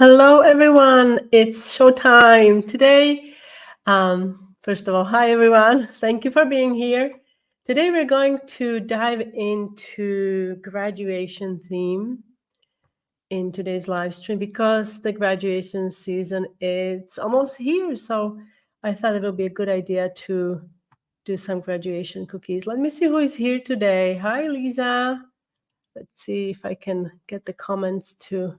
Hello, everyone. It's showtime today. First of all, hi, everyone. Thank you for being here. Today, we're going to dive into graduation theme in today's live stream because the graduation season is almost here. So I thought it would be a good idea to do some graduation cookies. Let me see who is here today. Hi, Lisa. Let's see if I can get the comments to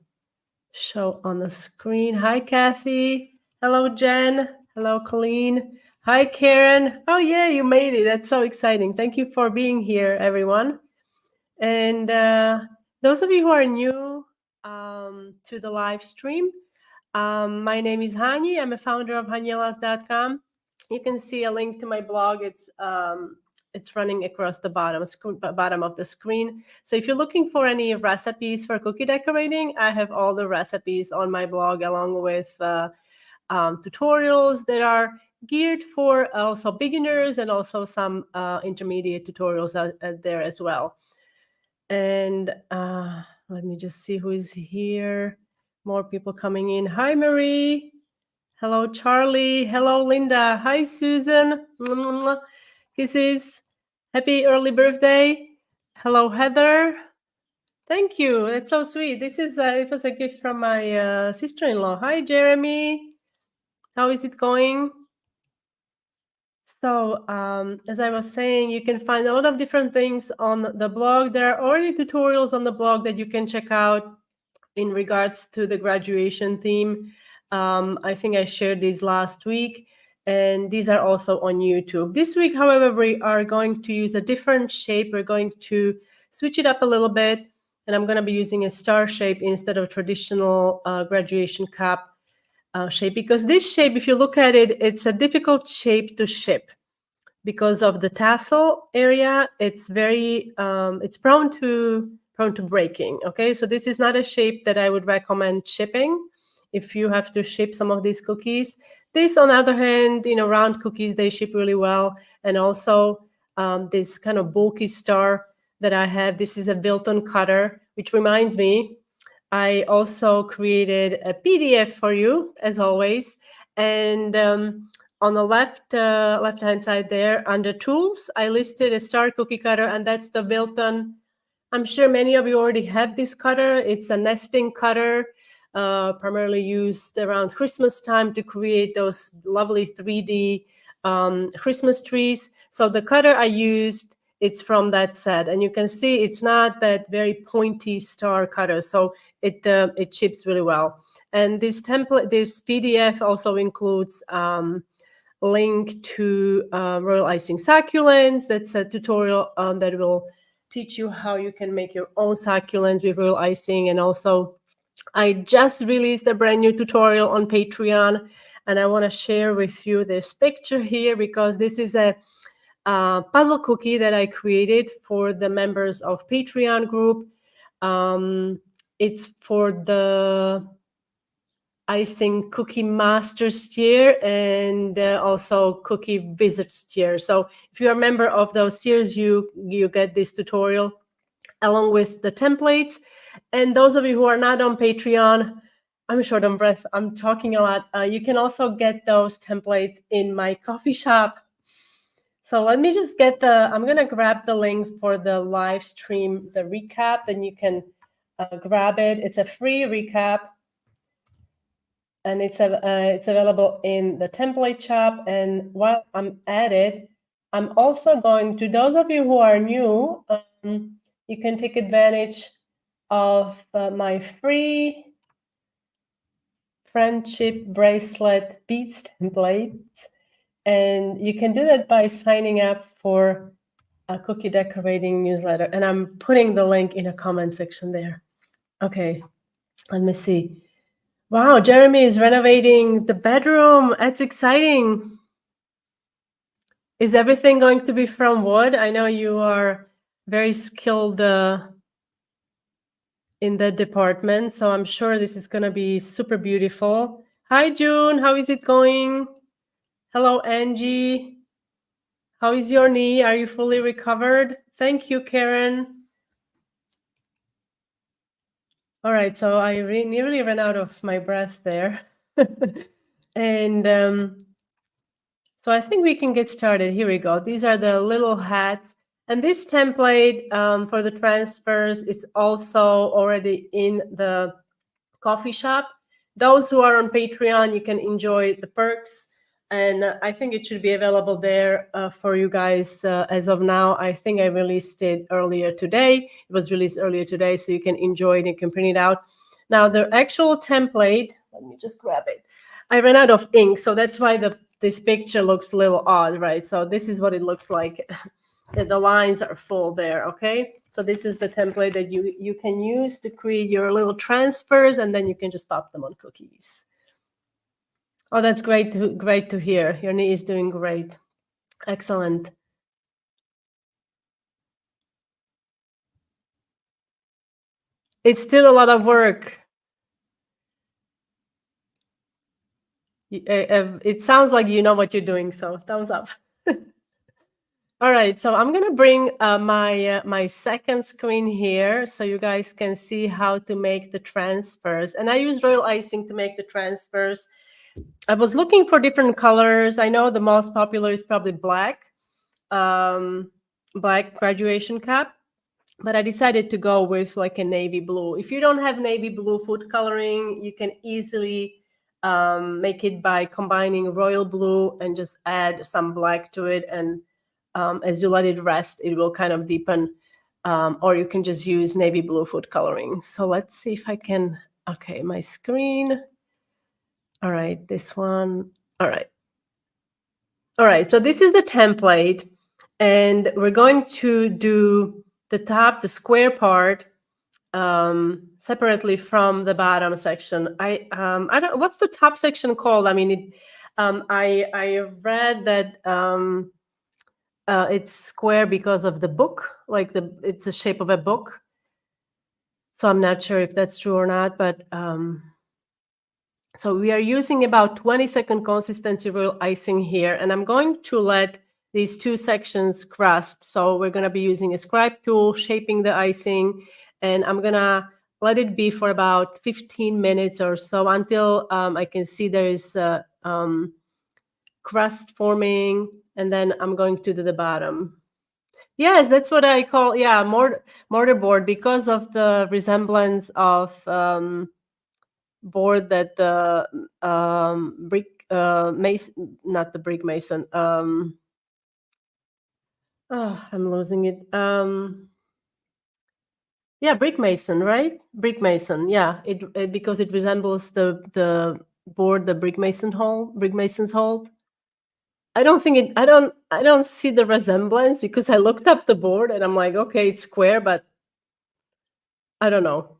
show on the screen. Hi, Kathy. Hello, Jen. Hello, Colleen. Hi, Karen. Oh, yeah, you made it. That's so exciting. Thank you for being here, everyone. And those of you who are new to the live stream, my name is Hani. I'm a founder of hanielas.com. You can see a link to my blog. It's running across the bottom of the screen. So if you're looking for any recipes for cookie decorating, I have all the recipes on my blog along with tutorials that are geared for also beginners and also some intermediate tutorials out there as well. And let me just see who is here. More people coming in. Hi, Marie. Hello, Charlie. Hello, Linda. Hi, Susan. Kisses. Happy early birthday. Hello, Heather. Thank you. That's so sweet. This is it was a gift from my sister-in-law. Hi, Jeremy. How is it going? So, as I was saying, you can find a lot of different things on the blog. There are already tutorials on the blog that you can check out in regards to the graduation theme. I think I shared these last week, and these are also on YouTube. This week, however, we are going to use a different shape. We're going to switch it up a little bit, and I'm going to be using a star shape instead of traditional graduation cup shape, because this shape, if you look at it, it's a difficult shape to ship because of the tassel area. It's very it's prone to breaking. Okay, so this is not a shape that I would recommend shipping if you have to ship some of these cookies. This, on the other hand, round cookies, they ship really well. And also this kind of bulky star that I have, this is a Wilton cutter, which reminds me, I also created a PDF for you, as always. And on the left-hand side there, under Tools, I listed a star cookie cutter, and that's the Wilton. I'm sure many of you already have this cutter. It's a nesting cutter, primarily used around Christmas time to create those lovely 3D Christmas trees. So the cutter I used, it's from that set, and you can see it's not that very pointy star cutter, so it chips really well. And this template, this PDF also includes link to royal icing succulents. That's a tutorial that will teach you how you can make your own succulents with royal icing. And also, I just released a brand new tutorial on Patreon, and I want to share with you this picture here because this is a puzzle cookie that I created for the members of Patreon group. It's for the icing cookie masters tier and also cookie wizards tier. So if you're a member of those tiers, you get this tutorial along with the templates. And those of you who are not on Patreon, I'm short on breath, I'm talking a lot. You can also get those templates in my coffee shop. So let me just get I'm going to grab the link for the live stream, the recap, then you can grab it. It's a free recap, and it's available in the template shop. And while I'm at it, I'm also going to, those of you who are new, you can take advantage of my free friendship bracelet beads templates. And you can do that by signing up for a cookie decorating newsletter. And I'm putting the link in a comment section there. Okay, let me see. Wow, Jeremy is renovating the bedroom. That's exciting. Is everything going to be from wood? I know you are very skilled in that department, so I'm sure this is going to be super beautiful. Hi, June. How is it going? Hello, Angie. How is your knee? Are you fully recovered? Thank you, Karen. All right, so I nearly ran out of my breath there. And so I think we can get started. Here we go. These are the little hats. And this template for the transfers is also already in the coffee shop. Those who are on Patreon, you can enjoy the perks. And I think it should be available there for you guys as of now. I think I released it earlier today. It was released earlier today, so you can enjoy it and you can print it out. Now, the actual template, let me just grab it. I ran out of ink, so that's why this picture looks a little odd, right? So this is what it looks like. The lines are full there, okay? So this is the template that you can use to create your little transfers, and then you can just pop them on cookies. Oh, that's great to hear. Your knee is doing great. Excellent. It's still a lot of work. It sounds like you know what you're doing, so thumbs up. All right, so I'm gonna bring my second screen here so you guys can see how to make the transfers. And I use royal icing to make the transfers. I was looking for different colors. I know the most popular is probably black, black graduation cap, but I decided to go with like a navy blue. If you don't have navy blue food coloring, you can easily make it by combining royal blue and just add some black to it. And as you let it rest, it will kind of deepen. Or you can just use navy blue food coloring. So let's see if I can, okay, my screen. All right, this one. All right. All right, so this is the template, and we're going to do the top, the square part, separately from the bottom section. I don't. What's the top section called? I mean, I read that it's square because of the book, like it's the shape of a book. So I'm not sure if that's true or not, but. So we are using about 20-second consistency royal icing here, and I'm going to let these two sections crust. So we're going to be using a scribe tool, shaping the icing, and I'm going to let it be for about 15 minutes or so until I can see there is crust forming, and then I'm going to do the bottom. Yes, that's what I call, yeah, mortarboard because of the resemblance of board that the brick mason, not the brick mason. Oh, I'm losing it. Yeah, brick mason, right? Brick mason. Yeah, it because it resembles the board the brick masons hold. I don't think it. I don't see the resemblance because I looked up the board and I'm like, okay, it's square, but I don't know.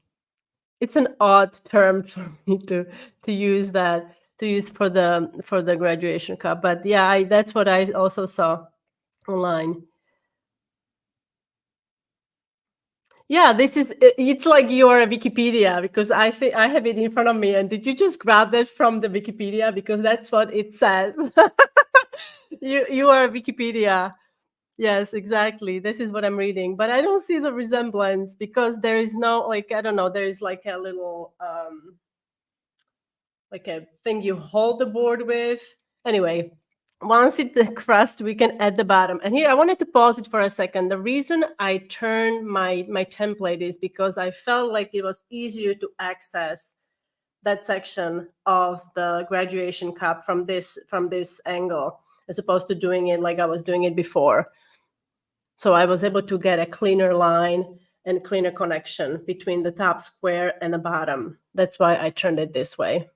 It's an odd term for me to use for the graduation cup, but yeah, that's what I also saw online. Yeah, it's like you are a Wikipedia because I think I have it in front of me. And did you just grab that from the Wikipedia? Because that's what it says. You are a Wikipedia. Yes, exactly. This is what I'm reading, but I don't see the resemblance because there is no, like, I don't know, there is like a little like a thing you hold the board with. Anyway, once the crust, we can add the bottom. And here I wanted to pause it for a second. The reason I turned my template is because I felt like it was easier to access that section of the graduation cup from this angle as opposed to doing it like I was doing it before. So I was able to get a cleaner line and cleaner connection between the top square and the bottom. That's why I turned it this way.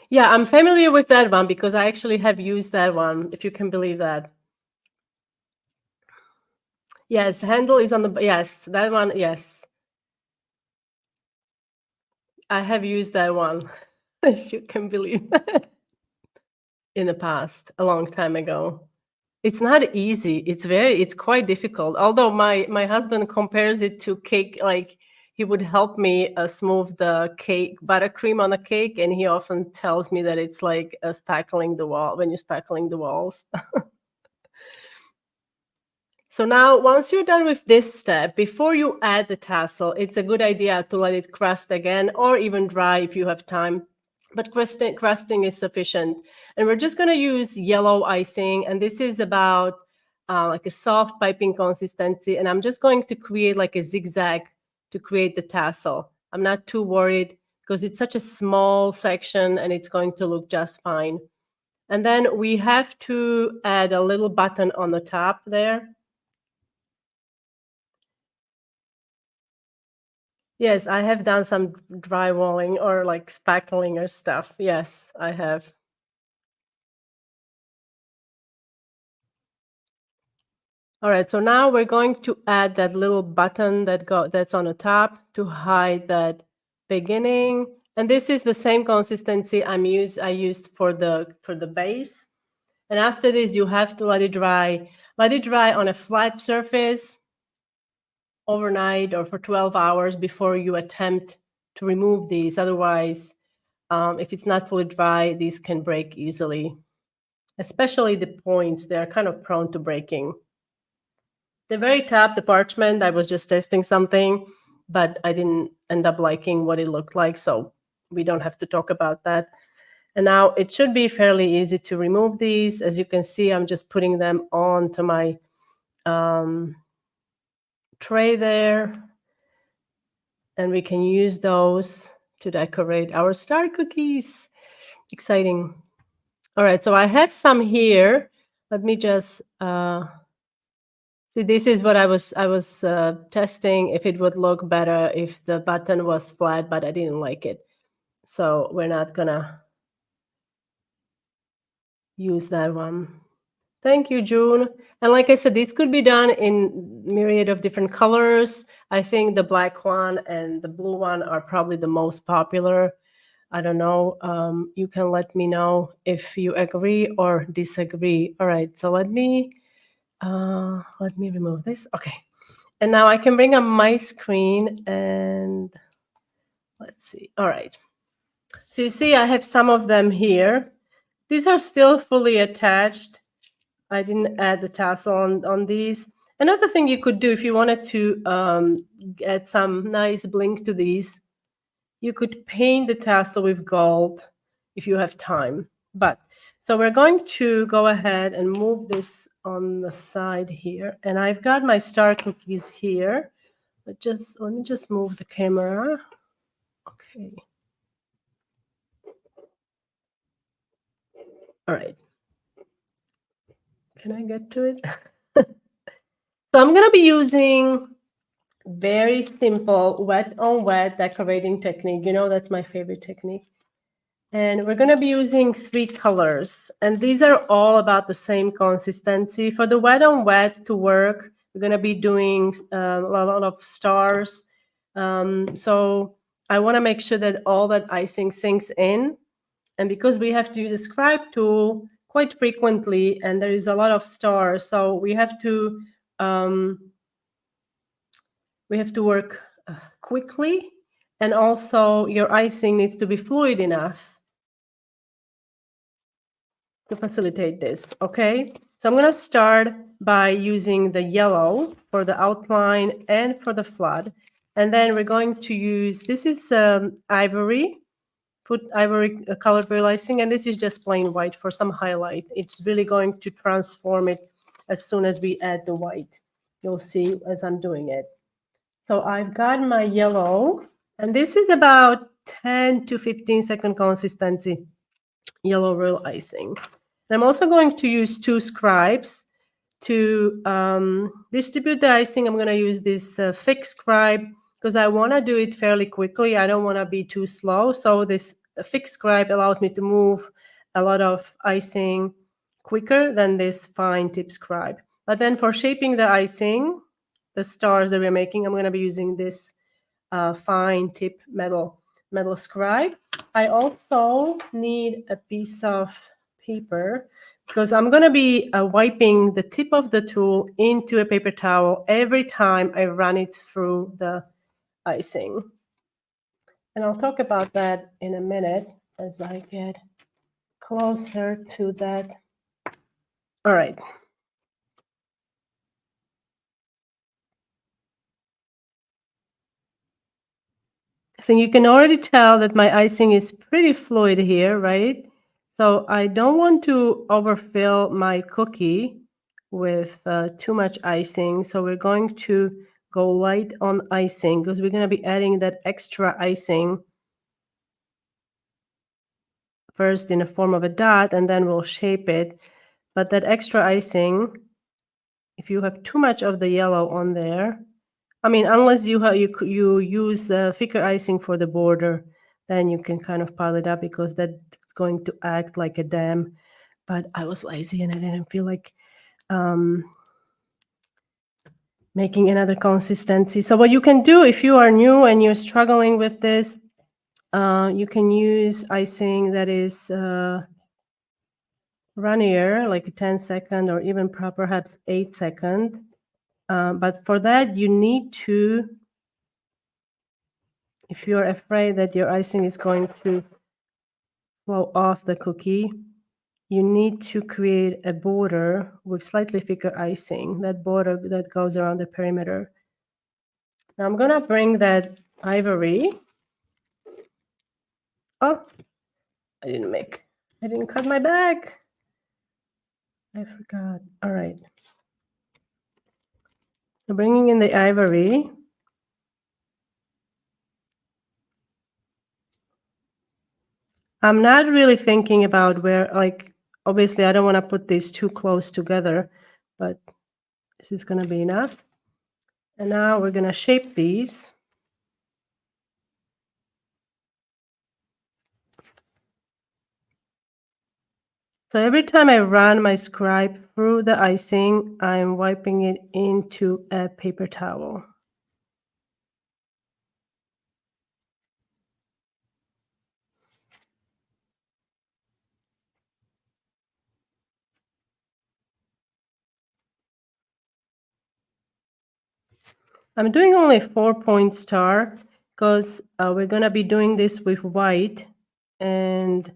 Yeah, I'm familiar with that one because I actually have used that one, if you can believe that. Yes, handle is on the, yes, that one, yes. I have used that one, if you can believe that, in the past, a long time ago. It's not easy. It's quite difficult. Although my husband compares it to cake, like he would help me smooth the cake, buttercream on a cake, and he often tells me that it's like spackling the wall when you're spackling the walls. So now, once you're done with this step, before you add the tassel, it's a good idea to let it crust again, or even dry if you have time. But crusting is sufficient. And we're just going to use yellow icing. And this is about like a soft piping consistency. And I'm just going to create like a zigzag to create the tassel. I'm not too worried because it's such a small section and it's going to look just fine. And then we have to add a little button on the top there. Yes, I have done some drywalling or like spackling or stuff. Yes, I have. All right, so now we're going to add that little button that's on the top to hide that beginning. And this is the same consistency I used for the base. And after this, you have to let it dry. Let it dry on a flat surface overnight or for 12 hours before you attempt to remove these. Otherwise, if it's not fully dry, these can break easily, especially the points. They're kind of prone to breaking. The very top, the parchment, I was just testing something, but I didn't end up liking what it looked like, so we don't have to talk about that. And now it should be fairly easy to remove these. As you can see, I'm just putting them onto my tray there, and we can use those to decorate our star cookies. Exciting. All right, so I have some here. Let me just see. This is what I was testing if it would look better if the button was flat, but I didn't like it. So we're not gonna use that one. Thank you, June. And like I said, this could be done in myriad of different colors. I think the black one and the blue one are probably the most popular. I don't know. You can let me know if you agree or disagree. All right, so let me remove this. Okay. And now I can bring up my screen and let's see. All right. So you see I have some of them here. These are still fully attached. I didn't add the tassel on these. Another thing you could do if you wanted to add some nice blink to these, you could paint the tassel with gold if you have time. But so we're going to go ahead and move this on the side here. And I've got my star cookies here. Let me just move the camera. Okay. All right. Can I get to it? So I'm going to be using very simple wet on wet decorating technique. You know, that's my favorite technique. And we're going to be using 3 colors. And these are all about the same consistency. For the wet on wet to work, we're going to be doing a lot of stars. So I want to make sure that all that icing sinks in. And because we have to use a scribe tool quite frequently, and there is a lot of stars, so we have to work quickly, and also your icing needs to be fluid enough to facilitate this. Okay, so I'm going to start by using the yellow for the outline and for the flood, and then we're going to use, this is ivory colored real icing, and this is just plain white for some highlight. It's really going to transform it as soon as we add the white. You'll see as I'm doing it. So I've got my yellow, and this is about 10 to 15 second consistency yellow real icing. And I'm also going to use 2 scribes to distribute the icing. I'm going to use this thick scribe because I want to do it fairly quickly. I don't want to be too slow. So this thick scribe allows me to move a lot of icing quicker than this fine tip scribe. But then for shaping the icing, the stars that we're making, I'm going to be using this fine tip metal scribe. I also need a piece of paper because I'm going to be wiping the tip of the tool into a paper towel every time I run it through the icing. And I'll talk about that in a minute as I get closer to that. All right. I think you can already tell that my icing is pretty fluid here, right? So I don't want to overfill my cookie with too much icing. So we're going to go light on icing because we're going to be adding that extra icing first in the form of a dot, and then we'll shape it. But that extra icing, if you have too much of the yellow on there, I mean, unless you use thicker icing for the border, then you can kind of pile it up because that's going to act like a dam. But I was lazy and I didn't feel like making another consistency. So what you can do if you are new and you're struggling with this, you can use icing that is runnier, like a 10-second or even perhaps 8-second. But for that, you need to, if you're afraid that your icing is going to flow off the cookie, you need to create a border with slightly thicker icing, that border that goes around the perimeter. Now I'm gonna bring that ivory. Oh, I didn't cut my bag. I forgot. All right. So bringing in the ivory. I'm not really thinking about where, like, obviously I don't want to put these too close together, but this is going to be enough. And now we're going to shape these. So every time I run my scribe through the icing, I'm wiping it into a paper towel. I'm doing only 4-point star because we're going to be doing this with white, and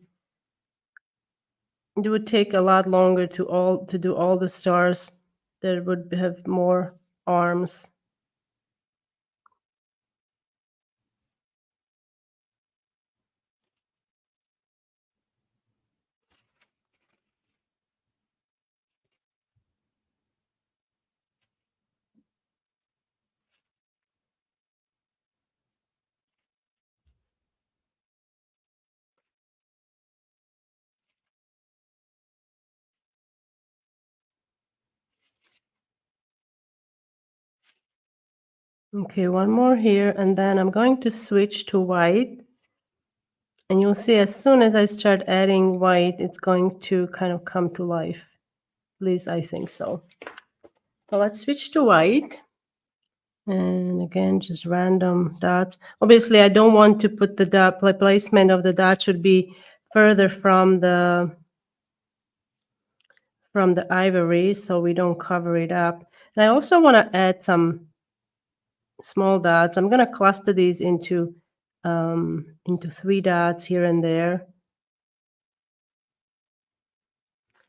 it would take a lot longer to do all the stars that would have more arms. Okay, one more here, and then I'm going to switch to white. And you'll see as soon as I start adding white, it's going to kind of come to life. At least I think so. So let's switch to white. And again, just random dots. Obviously, I don't want to put the dot, placement of the dot should be further from the ivory so we don't cover it up. And I also want to add some small dots. I'm going to cluster these into 3 dots here and there.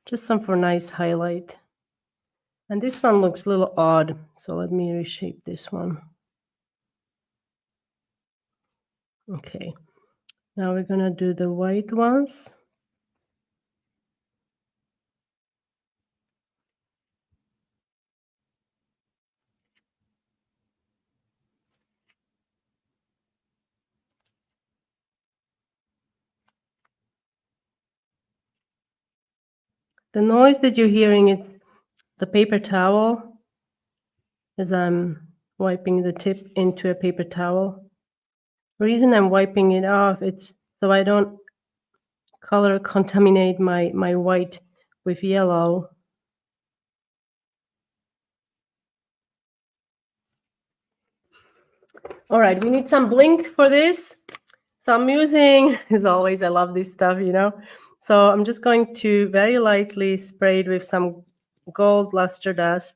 Just some for nice highlight. And this one looks a little odd, so let me reshape this one. Okay, now we're gonna do the white ones. The noise that you're hearing is the paper towel as I'm wiping the tip into a paper towel. The reason I'm wiping it off, it's so I don't color contaminate my white with yellow. All right, we need some blink for this. So I'm using, as always, I love this stuff, you know. So I'm just going to very lightly spray it with some gold luster dust.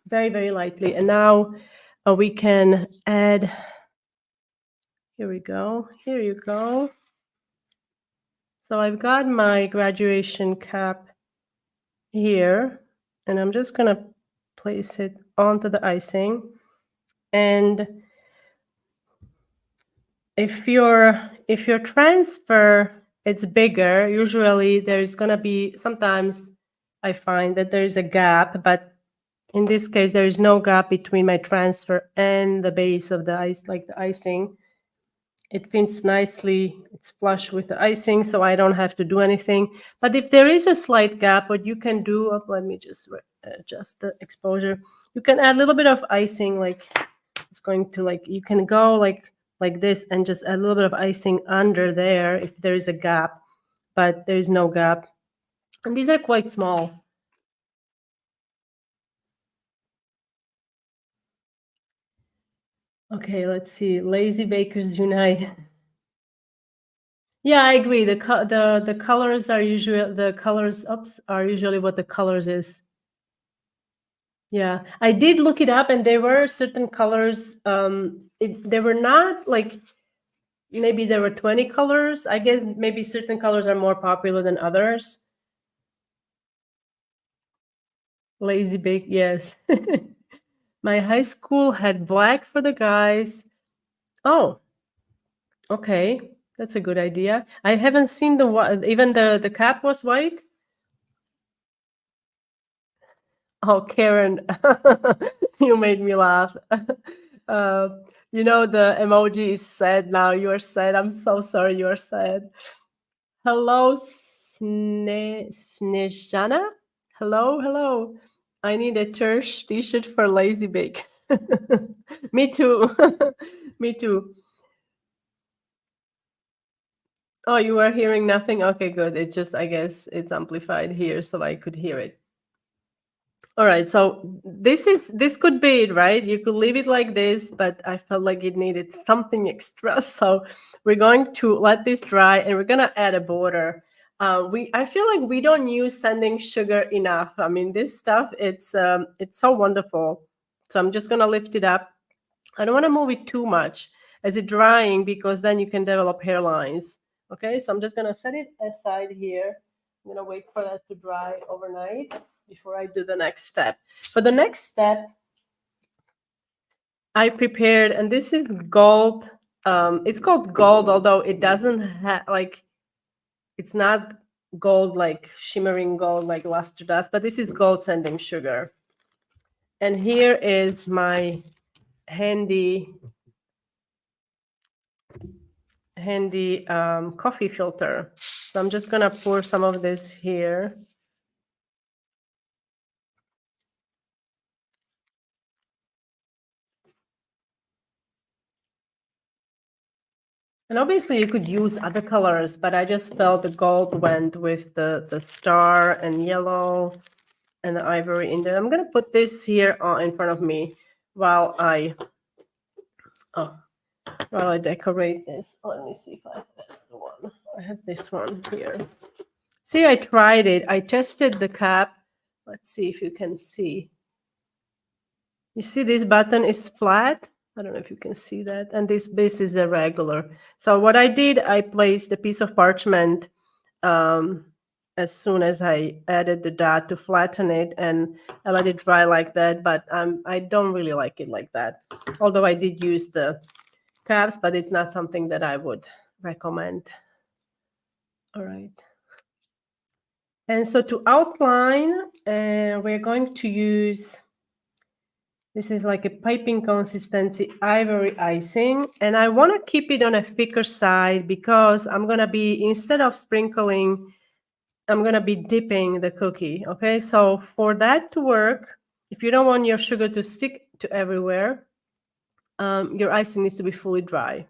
Very, very lightly. And now we can add, here we go, here you go. So I've got my graduation cap here, and I'm just going to place it onto the icing. And if your transfer it's bigger, usually there's gonna be sometimes I find that there is a gap, but in this case there is no gap between my transfer and the base of the ice, like the icing. It fits nicely, it's flush with the icing, so I don't have to do anything. But if there is a slight gap, what you can do, let me just adjust the exposure. You can add a little bit of icing, like it's going to like, you can go like this and just add a little bit of icing under there if there is a gap, but there is no gap. And these are quite small. Okay, let's see. Lazy Bakers Unite. Yeah, I agree. The colors are usually the colors ups are usually what the colors is. Yeah, I did look it up, and there were certain colors. They were not like maybe there were 20 colors. I guess maybe certain colors are more popular than others. Lazy bake, yes. My high school had black for the guys. Oh, okay, that's a good idea. I haven't seen even the cap was white. Oh, Karen, you made me laugh. Uh, the emoji is sad now. You are sad. I'm so sorry you are sad. Hello, Snezhana. Hello, hello. I need a Tersh t-shirt for Lazy Bake. Me too. Me too. Oh, you were hearing nothing? Okay, good. It just, I guess it's amplified here so I could hear it. All right, so this could be it, right? You could leave it like this, but I felt like it needed something extra. So we're going to let this dry and we're gonna add a border. I feel like we don't use sanding sugar enough. I mean, this stuff it's so wonderful. So I'm just gonna lift it up. I don't want to move it too much as it's drying because then you can develop hairlines. Okay, so I'm just gonna set it aside here. I'm gonna wait for that to dry overnight before I do the next step. For the next step, I prepared, and this is gold. It's called gold, although it doesn't have like it's not gold like shimmering gold like luster dust, but this is gold sanding sugar. And here is my handy coffee filter. So I'm just gonna pour some of this here. And obviously you could use other colors, but I just felt the gold went with the star and yellow and the ivory in there. I'm gonna put this here in front of me while I decorate this. Let me see if I have the one. I have this one here. See, I tried it. I tested the cap. Let's see if you can see. You see this button is flat. I don't know if you can see that. And this base is irregular. So what I did, I placed a piece of parchment as soon as I added the dot to flatten it, and I let it dry like that. But I don't really like it like that. Although I did use the caps, but it's not something that I would recommend. All right. And so to outline, we're going to use, this is like a piping consistency ivory icing. And I want to keep it on a thicker side because I'm going to be, instead of sprinkling, I'm going to be dipping the cookie. Okay, so for that to work, if you don't want your sugar to stick to everywhere, your icing needs to be fully dry.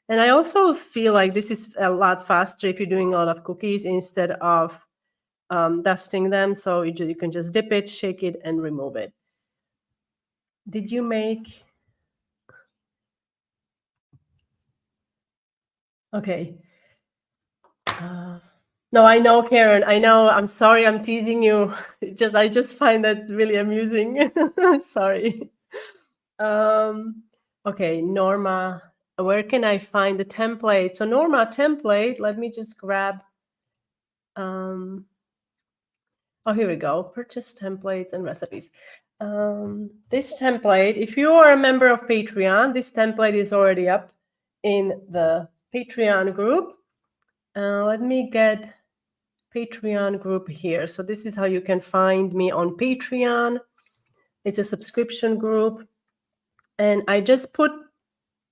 And I also feel like this is a lot faster if you're doing a lot of cookies instead of dusting them. So you can just dip it, shake it, and remove it. Did you make? Okay. No, I know, Karen. I know. I'm sorry. I'm teasing you. I just find that really amusing. Sorry. Okay, Norma. Where can I find the template? So Norma template. Let me just grab. Oh, here we go. Purchase templates and recipes. This template. If you are a member of Patreon, this template is already up in the Patreon group. Let me get Patreon group here. So this is how you can find me on Patreon. It's a subscription group. And I just put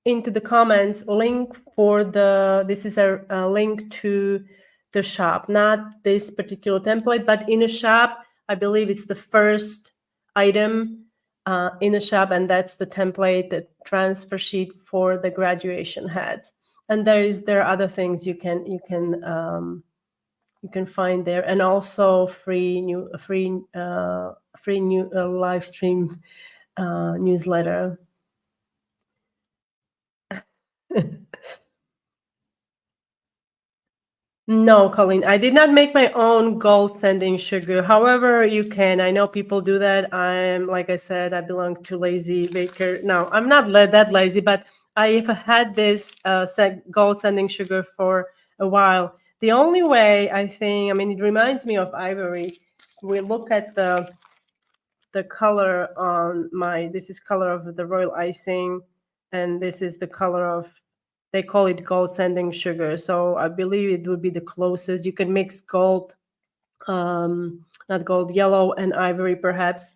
into the comments link for this is a link to the shop, not this particular template, but in a shop, I believe it's the first item in the shop, and that's the template, the transfer sheet for the graduation hats. And there are other things you can find there, and also free live stream newsletter. No, Colleen, I did not make my own gold sending sugar. However, you can. I know people do that. Like I said, I belong to lazy baker. No, I'm not that lazy, but I've had this gold sending sugar for a while. The only way I think, I mean, it reminds me of ivory. We look at the color on this is color of the royal icing, and this is the color of, they call it gold sending sugar. So I believe it would be the closest. You can mix gold, not gold, yellow and ivory perhaps,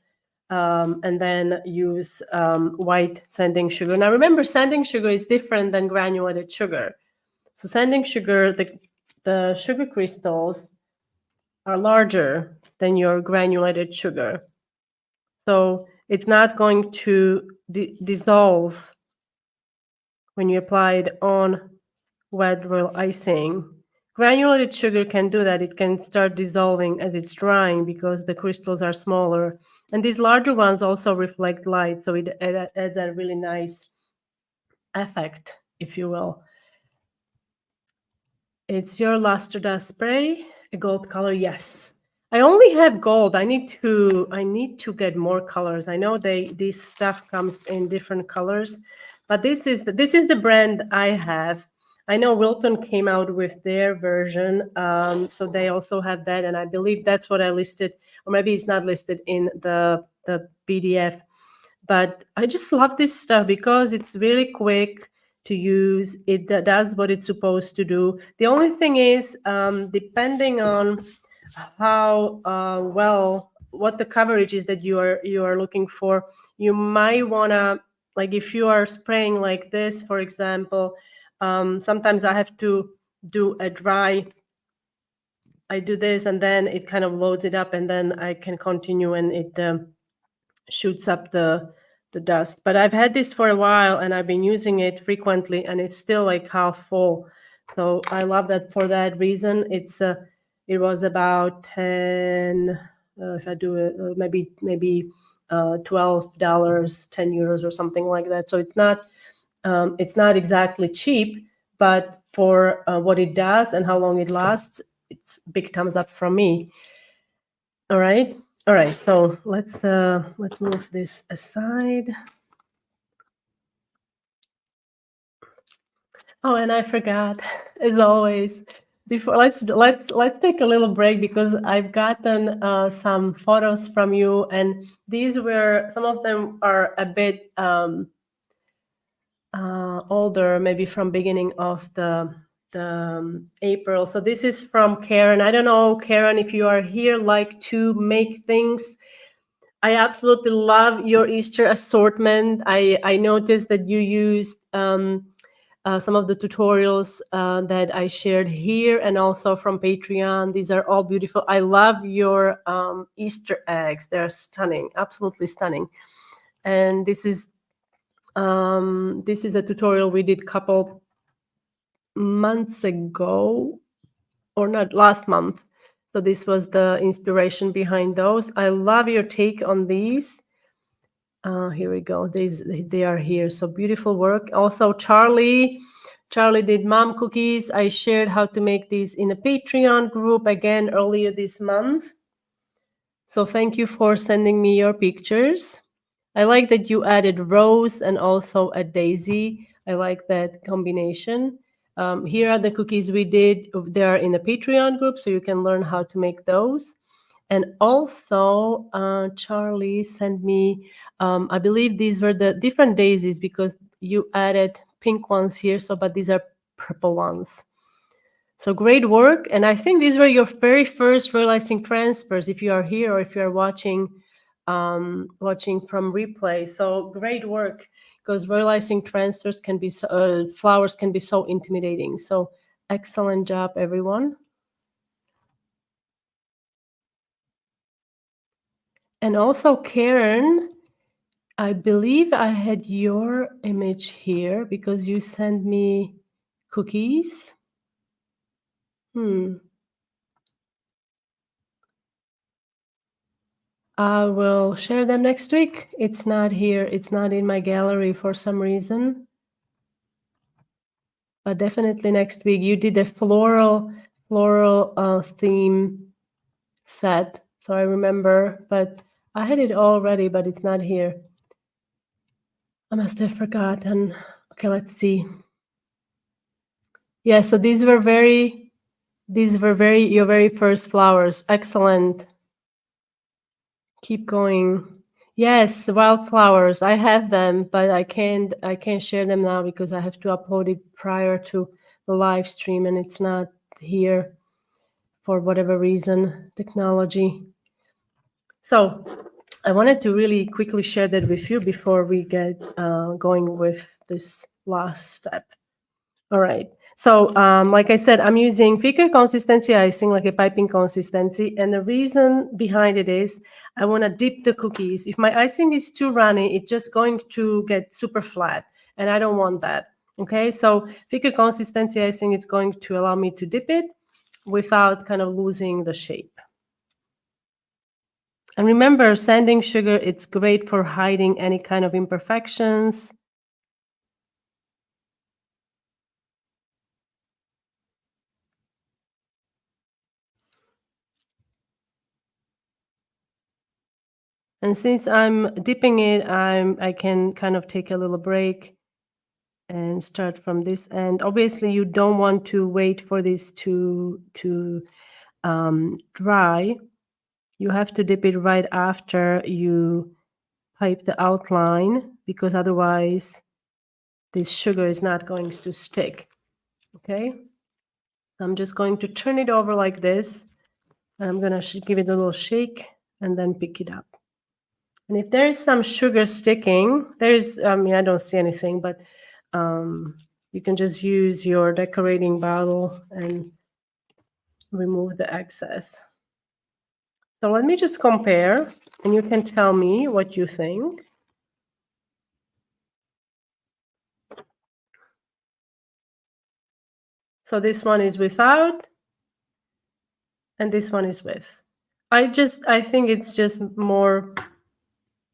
and then use white sending sugar. Now remember, sending sugar is different than granulated sugar. So sending sugar, the sugar crystals are larger than your granulated sugar. So it's not going to dissolve when you apply it on wet royal icing. Granulated sugar can do that. It can start dissolving as it's drying because the crystals are smaller. And these larger ones also reflect light, so it adds a really nice effect, if you will. It's your luster dust spray, a gold color, yes. I only have gold. I need to get more colors. I know this stuff comes in different colors, but this is the brand I have. I know Wilton came out with their version, so they also have that, and I believe that's what I listed, or maybe it's not listed in the PDF. But I just love this stuff because it's really quick to use. It does what it's supposed to do. The only thing is, depending on how what the coverage is that you are looking for, you might wanna, like if you are spraying like this, for example, sometimes I have to do a dry. I do this and then it kind of loads it up, and then I can continue, and it shoots up the dust. But I've had this for a while and I've been using it frequently, and it's still like half full. So I love that for that reason. It was about 10, if I do it, maybe $12, 10 euros or something like that. So it's not exactly cheap, but for what it does and how long it lasts, it's big thumbs up from me. All right. So let's move this aside. Oh, and I forgot, as always. Before, let's take a little break because I've gotten some photos from you, and these were, some of them are a bit older, maybe from beginning of the April. So this is from Karen. I don't know, Karen, if you are here, like to make things. I absolutely love your Easter assortment. I noticed that you used some of the tutorials that I shared here and also from Patreon. These are all beautiful. I love your Easter eggs. They're stunning, absolutely stunning. And this is a tutorial we did a couple months ago, or not, last month. So this was the inspiration behind those. I love your take on these. Here we go. They are here. So beautiful work. Also, Charlie did mom cookies. I shared how to make these in a Patreon group again earlier this month. So thank you for sending me your pictures. I like that you added rose and also a daisy. I like that combination. Here are the cookies we did. They are in the Patreon group, so you can learn how to make those. And also, Charlie sent me, I believe these were the different daisies because you added pink ones here, so but these are purple ones. So great work. And I think these were your very first realizing transfers if you are here or if you are watching from replay. So great work, because realizing transfers can be flowers can be so intimidating. So excellent job, everyone. And also, Karen, I believe I had your image here because you sent me cookies. I will share them next week. It's not here. It's not in my gallery for some reason. But definitely next week. You did a floral theme set. So I remember, but I had it all ready, but it's not here. I must have forgotten. Okay, let's see. Yeah, so these were your very first flowers. Excellent. Keep going. Yes, wildflowers. I have them, but I can't share them now because I have to upload it prior to the live stream, and it's not here for whatever reason, technology. So I wanted to really quickly share that with you before we get going with this last step. All right. So like I said, I'm using thicker consistency icing, like a piping consistency. And the reason behind it is I want to dip the cookies. If my icing is too runny, it's just going to get super flat. And I don't want that. Okay. So thicker consistency icing is going to allow me to dip it without kind of losing the shape. And remember, sanding sugar, it's great for hiding any kind of imperfections. And since I'm dipping it, I can kind of take a little break and start from this end. Obviously, you don't want to wait for this to dry. You have to dip it right after you pipe the outline, because otherwise this sugar is not going to stick. Okay? So I'm just going to turn it over like this. I'm going to give it a little shake and then pick it up. And if there is some sugar sticking, I don't see anything, but you can just use your decorating bottle and remove the excess. So let me just compare, and you can tell me what you think. So this one is without, and this one is with. I think it's just more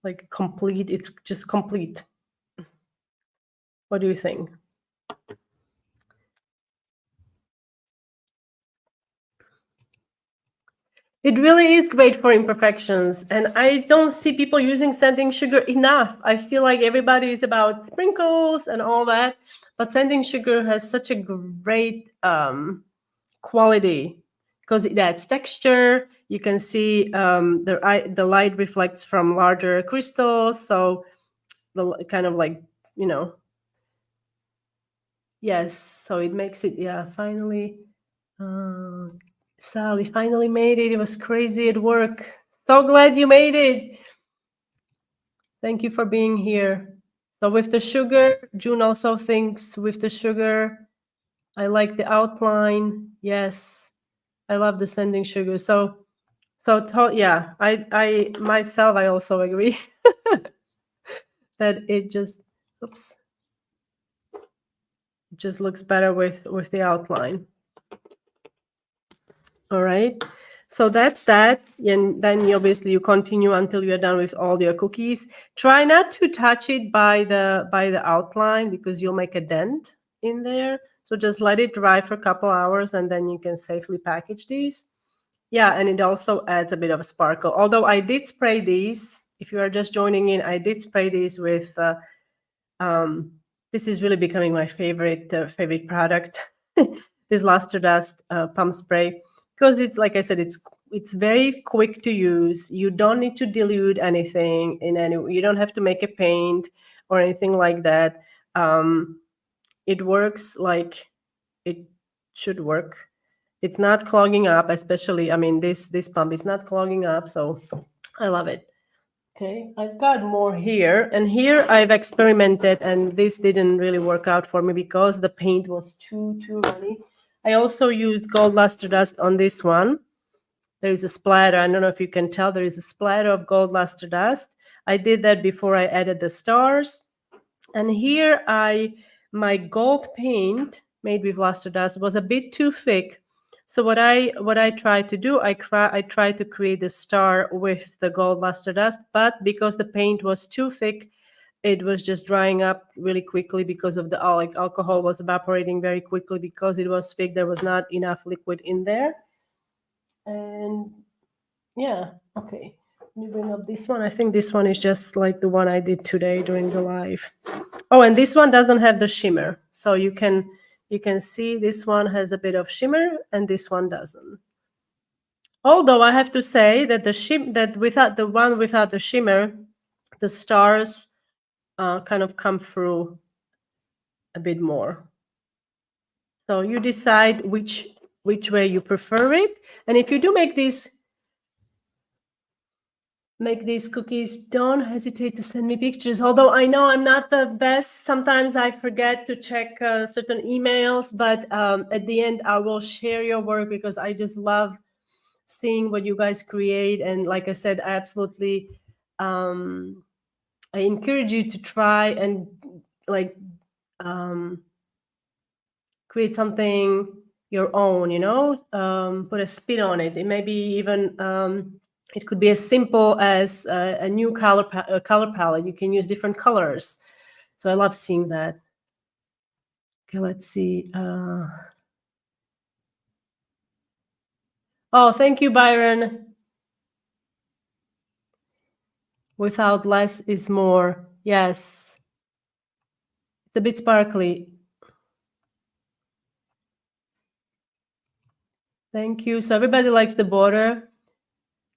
like complete. It's just complete. What do you think? It really is great for imperfections, and I don't see people using sanding sugar enough. I feel like everybody is about sprinkles and all that, but sanding sugar has such a great quality because it adds texture. You can see the light reflects from larger crystals, so the kind of like, yes, so it makes it, finally. Sally finally made it. It was crazy at work. So glad you made it. Thank you for being here. So with the sugar, June also thinks with the sugar, I like the outline. Yes, I love the sanding sugar. Yeah, I myself, I also agree that it just looks better with the outline. All right. So that's that. And then you continue until you're done with all your cookies. Try not to touch it by the outline because you'll make a dent in there. So just let it dry for a couple hours and then you can safely package these. Yeah, and it also adds a bit of a sparkle. Although I did spray these, if you are just joining in, I did spray these with, this is really becoming my favorite product, this Luster Dust pump spray. Because it's, like I said, it's very quick to use. You don't need to dilute anything you don't have to make a paint or anything like that. it works like it should work. It's not clogging up, especially, I mean, this pump is not clogging up, so I love it. Okay, I've got more here, and here I've experimented, and this didn't really work out for me because the paint was too runny. I also used gold luster dust on this one. There is a splatter. I don't know if you can tell. There is a splatter of gold luster dust. I did that before I added the stars. And here my gold paint made with luster dust was a bit too thick. So what I tried to do, I tried to create the star with the gold luster dust, but because the paint was too thick, it was just drying up really quickly because of the like alcohol was evaporating very quickly because it was thick. There was not enough liquid in there. And yeah, okay. Let me bring up this one. I think this one is just like the one I did today during the live. Oh, and this one doesn't have the shimmer. So you can see this one has a bit of shimmer and this one doesn't. Although I have to say that without the one without the shimmer, the stars kind of come through a bit more. So you decide which way you prefer it. And if you do make these cookies, don't hesitate to send me pictures. Although I know I'm not the best, sometimes I forget to check certain emails, but at the end I will share your work because I just love seeing what you guys create. And like I said, I absolutely I encourage you to try and like create something your own, you know, put a spin on it. It may be even it could be as simple as a new color palette. You can use different colors. So I love seeing that. Okay, let's see. Oh, thank you, Byron. Without less is more. Yes. It's a bit sparkly. Thank you. So everybody likes the border.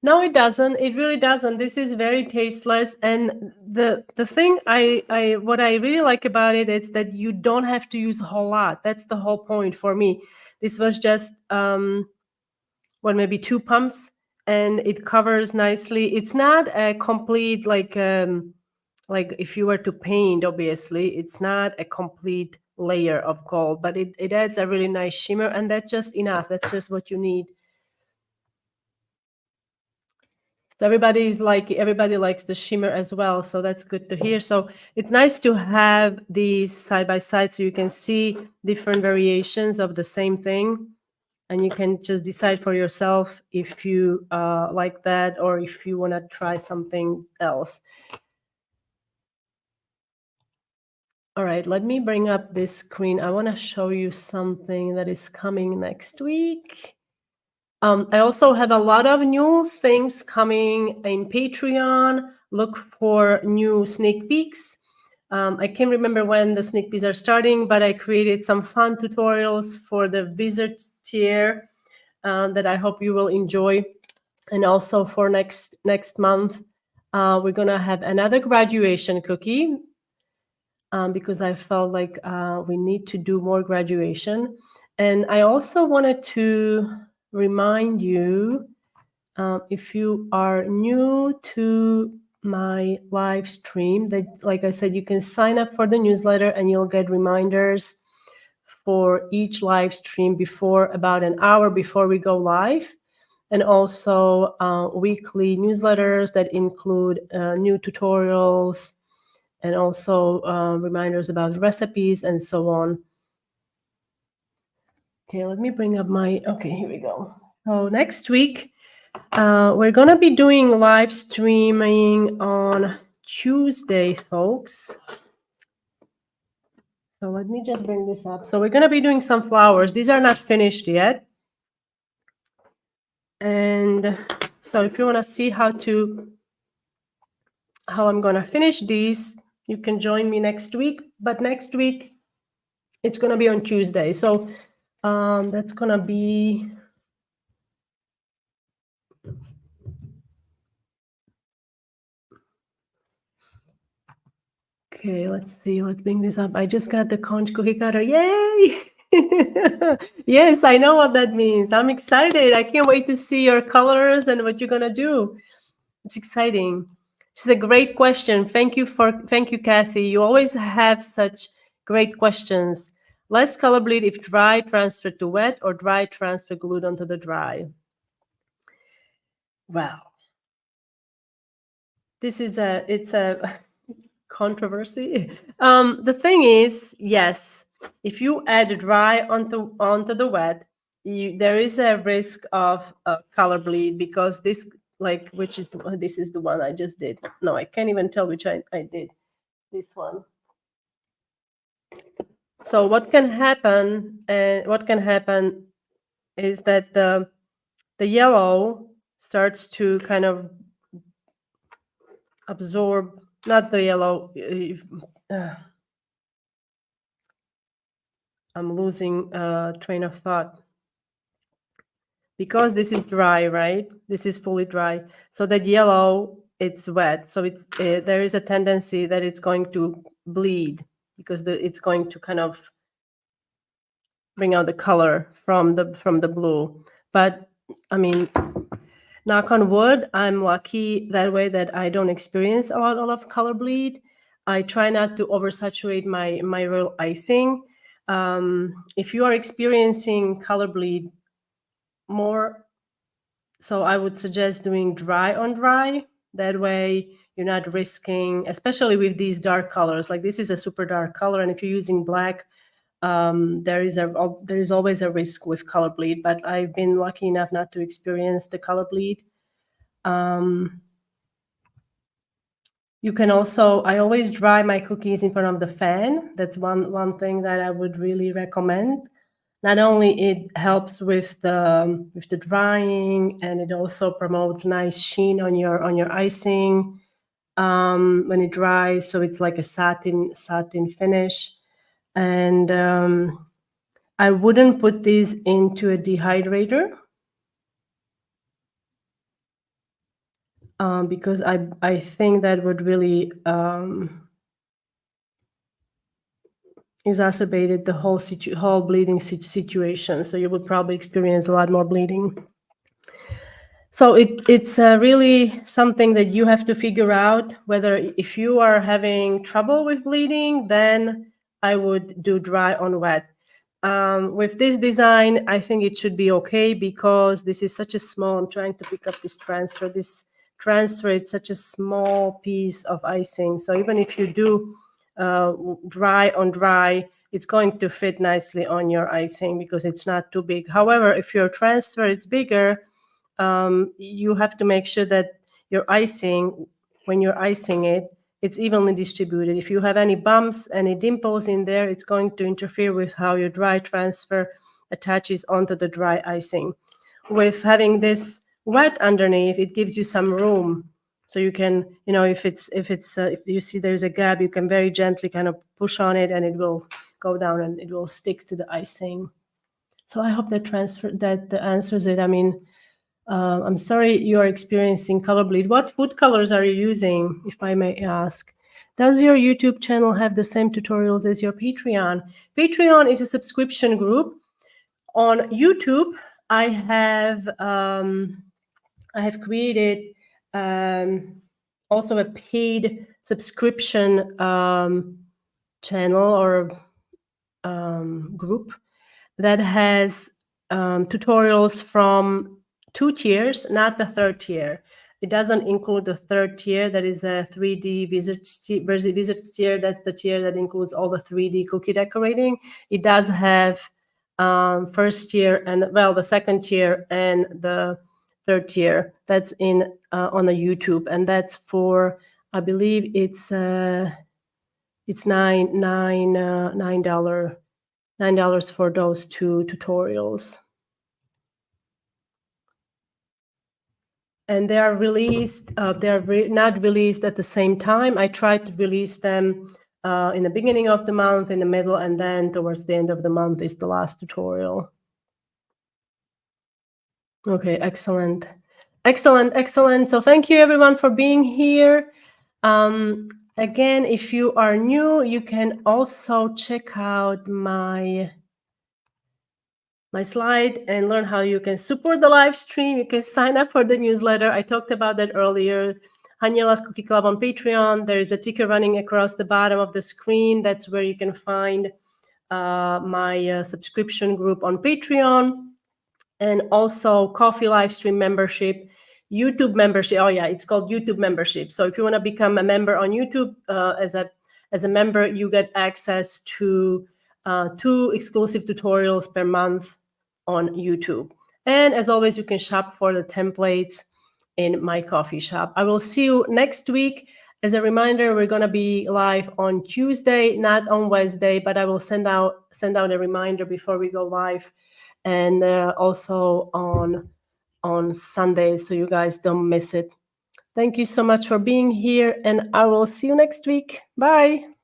No, it doesn't. It really doesn't. This is very tasteless. And the thing what I really like about it is that you don't have to use a whole lot. That's the whole point for me. This was just maybe 2 pumps, and it covers nicely. It's not a complete like if you were to paint, obviously, it's not a complete layer of gold, but it adds a really nice shimmer, and that's just enough. That's just what you need. So everybody likes the shimmer as well, so that's good to hear. So it's nice to have these side by side so you can see different variations of the same thing, and you can just decide for yourself if you like that or if you want to try something else. All right, let me bring up this screen. I want to show you something that is coming next week. I also have a lot of new things coming in Patreon. Look for new sneak peeks. I can't remember when the sneak peeks are starting, but I created some fun tutorials for the wizard tier that I hope you will enjoy. And also for next month, we're gonna have another graduation cookie because I felt like we need to do more graduation. And I also wanted to remind you, if you are new to my live stream, that, like I said, you can sign up for the newsletter and you'll get reminders for each live stream about an hour before we go live. And also weekly newsletters that include new tutorials and also reminders about recipes and so on. Okay, let me bring up okay, here we go. So next week, we're going to be doing live streaming on Tuesday, folks. So let me just bring this up. So we're going to be doing some flowers. These are not finished yet. And so if you want to see how I'm going to finish these, you can join me next week. But next week, it's going to be on Tuesday. So that's going to be... Okay, let's see. Let's bring this up. I just got the conch cookie cutter. Yay! Yes, I know what that means. I'm excited. I can't wait to see your colors and what you're gonna do. It's exciting. This is a great question. Thank you, Kathy. You always have such great questions. Less color bleed if dry transferred to wet or dry transfer glued onto the dry. Well, it's a controversy. The thing is, yes, if you add dry onto the wet, there is a risk of color bleed because this, like, this is the one I just did. No, I can't even tell which I did. This one. So what can happen? Is that the yellow starts to kind of absorb, not the yellow. I'm losing train of thought. Because this is dry, right? This is fully dry. So that yellow, it's wet. So it's there is a tendency that it's going to bleed because it's going to kind of bring out the color from the blue. But I mean, knock on wood, I'm lucky that way that I don't experience a lot of color bleed. I try not to oversaturate my real icing. If you are experiencing color bleed more, so I would suggest doing dry on dry. That way you're not risking, especially with these dark colors. Like this is a super dark color, and if you're using black, there is always a risk with color bleed. But I've been lucky enough not to experience the color bleed. You can also, I always dry my cookies in front of the fan. That's one thing that I would really recommend. Not only it helps with the drying, and it also promotes nice sheen on your icing when it dries. So it's like a satin finish. And I wouldn't put these into a dehydrator because I think that would really exacerbated the whole bleeding situation. So you would probably experience a lot more bleeding. So it's really something that you have to figure out whether, if you are having trouble with bleeding, then I would do dry on wet. With this design, I think it should be okay because this is such a small, I'm trying to pick up this transfer. This transfer, it's such a small piece of icing. So even if you do dry on dry, it's going to fit nicely on your icing because it's not too big. However, if your transfer is bigger, you have to make sure that your icing, when you're icing it, it's evenly distributed. If you have any bumps, any dimples in there, it's going to interfere with how your dry transfer attaches onto the dry icing. With having this wet underneath, it gives you some room. So you can, if you see there's a gap, you can very gently kind of push on it and it will go down and it will stick to the icing. So I hope that answers it. I mean, I'm sorry you are experiencing color bleed. What food colors are you using, if I may ask? Does your YouTube channel have the same tutorials as your Patreon? Patreon is a subscription group. On YouTube, I have created also a paid subscription channel or group that has tutorials from 2 tiers, not the third tier. It doesn't include the third tier, that is a 3D visits tier. That's the tier that includes all the 3D cookie decorating. It does have first tier and, well, the second tier and the third tier. That's on the YouTube, and that's for, I believe it's $9 for those 2 tutorials. And they are released, not released at the same time. I try to release them in the beginning of the month, in the middle, and then towards the end of the month is the last tutorial. Okay, excellent. So thank you everyone for being here. Again, if you are new, you can also check out my slide and learn how you can support the live stream. You can sign up for the newsletter. I talked about that earlier. Haniela's Cookie Club on Patreon. There is a ticker running across the bottom of the screen. That's where you can find my subscription group on Patreon, and also coffee live stream membership, YouTube membership. Oh yeah, it's called YouTube membership. So if you want to become a member on YouTube, as a member, you get access to 2 exclusive tutorials per month on YouTube. And as always, you can shop for the templates in my coffee shop. I will see you next week. As a reminder, we're going to be live on Tuesday, not on Wednesday, but I will send out a reminder before we go live, and also on Sundays, so you guys don't miss it. Thank you so much for being here, and I will see you next week. Bye.